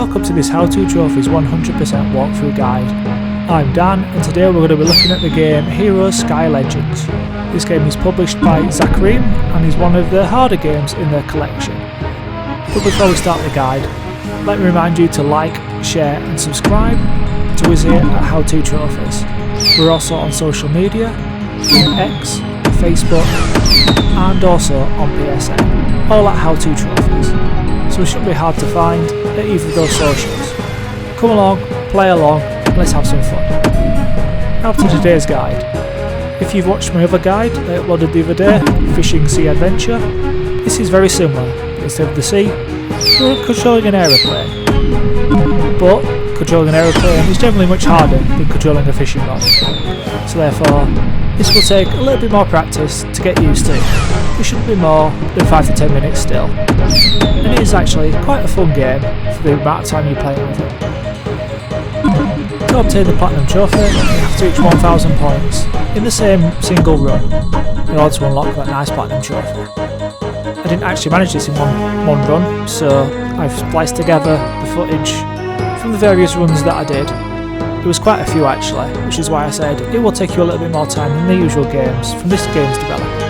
welcome to this How To Trophies 100% walkthrough guide. I'm Dan and today we're going to be looking at the game Heroes Sky Legends. This game is published by Zacharim and is one of the harder games in their collection. But before we start the guide, let me remind you to like, share and subscribe to us here at How To Trophies. We're also on social media, on X, Facebook and also on PSN, all at How To Trophies. So it shouldn't be hard to find at either of those socials. Come along, play along, and let's have some fun. Now to today's guide. If you've watched my other guide I uploaded the other day, Fishing Sea Adventure, this is very similar. Instead of the sea, you're controlling an aeroplane. But controlling an aeroplane is generally much harder than controlling a fishing rod. So therefore, this will take a little bit more practice to get used to. It shouldn't be more than 5 to 10 minutes still. And it is actually quite a fun game for the amount of time you play with it. To obtain the Platinum Trophy, you have to reach 1000 points in the same single run in order to unlock that nice Platinum Trophy. I didn't actually manage this in one run, so I've spliced together the footage from the various runs that I did. It was quite a few actually, which is why I said it will take you a little bit more time than the usual games from this game's developer.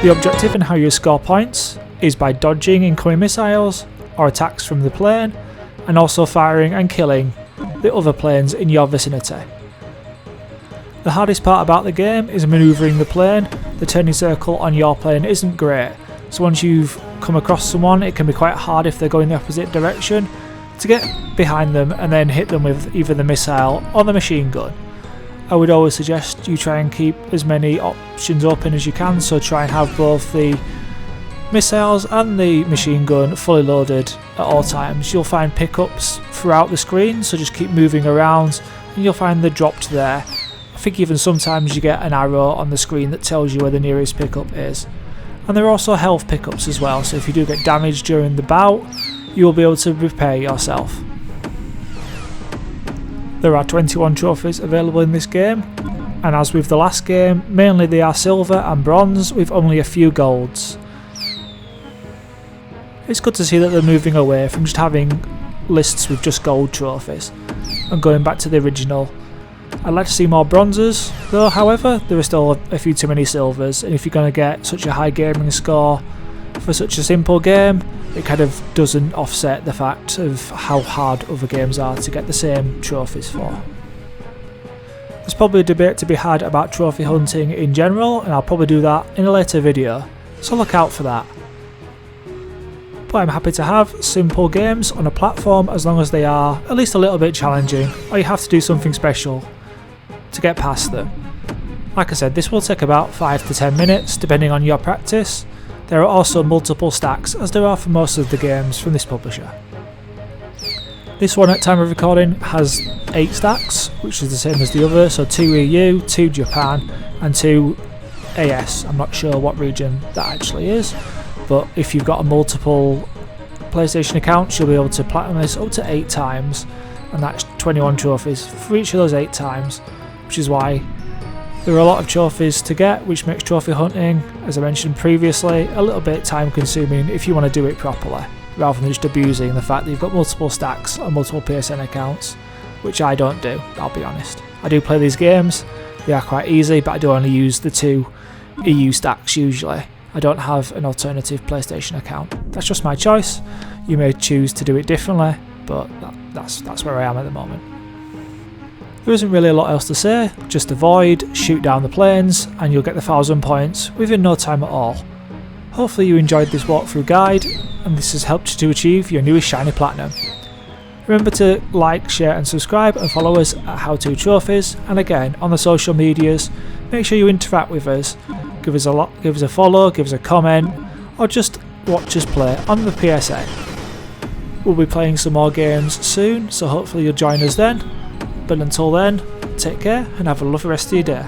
The objective and how you score points is by dodging incoming missiles or attacks from the plane, and also firing and killing the other planes in your vicinity. The hardest part about the game is manoeuvring the plane. The turning circle on your plane isn't great, so once you've come across someone it can be quite hard if they're going the opposite direction to get behind them and then hit them with either the missile or the machine gun. I would always suggest you try and keep as many options open as you can, so try and have both the missiles and the machine gun fully loaded at all times. You'll find pickups throughout the screen, so just keep moving around and you'll find they're dropped there. I think even sometimes you get an arrow on the screen that tells you where the nearest pickup is. And there are also health pickups as well, so if you do get damaged during the bout, you will be able to repair yourself. There are 21 trophies available in this game, and as with the last game, mainly they are silver and bronze with only a few golds. It's good to see that they're moving away from just having lists with just gold trophies and going back to the original. I'd like to see more bronzes though, however there are still a few too many silvers, and if you're going to get such a high gaming score for such a simple game, it kind of doesn't offset the fact of how hard other games are to get the same trophies for. There's probably a debate to be had about trophy hunting in general, and I'll probably do that in a later video, so look out for that. But I'm happy to have simple games on a platform as long as they are at least a little bit challenging, or you have to do something special to get past them. Like I said, this will take about 5 to 10 minutes depending on your practice. There are also multiple stacks, as there are for most of the games from this publisher. This one at time of recording has 8 stacks, which is the same as the other, so 2 EU, 2 Japan and 2 AS. I'm not sure what region that actually is, but if you've got a multiple PlayStation accounts you'll be able to platinum this up to 8 times, and that's 21 trophies for each of those 8 times, which is why there are a lot of trophies to get, which makes trophy hunting, as I mentioned previously, a little bit time consuming if you want to do it properly, rather than just abusing the fact that you've got multiple stacks and multiple PSN accounts, which I don't do, I'll be honest. I do play these games, they are quite easy, but I do only use the 2 EU stacks usually. I don't have an alternative PlayStation account. That's just my choice. You may choose to do it differently, but that's where I am at the moment. There isn't really a lot else to say, just avoid, shoot down the planes, and you'll get the 1000 points within no time at all. Hopefully you enjoyed this walkthrough guide, and this has helped you to achieve your newest shiny platinum. Remember to like, share and subscribe and follow us at How To Trophies, and again on the social medias, make sure you interact with us. Give us a follow, give us a comment, or just watch us play on the PSN. We'll be playing some more games soon, so hopefully you'll join us then. But until then, take care and have a lovely rest of your day.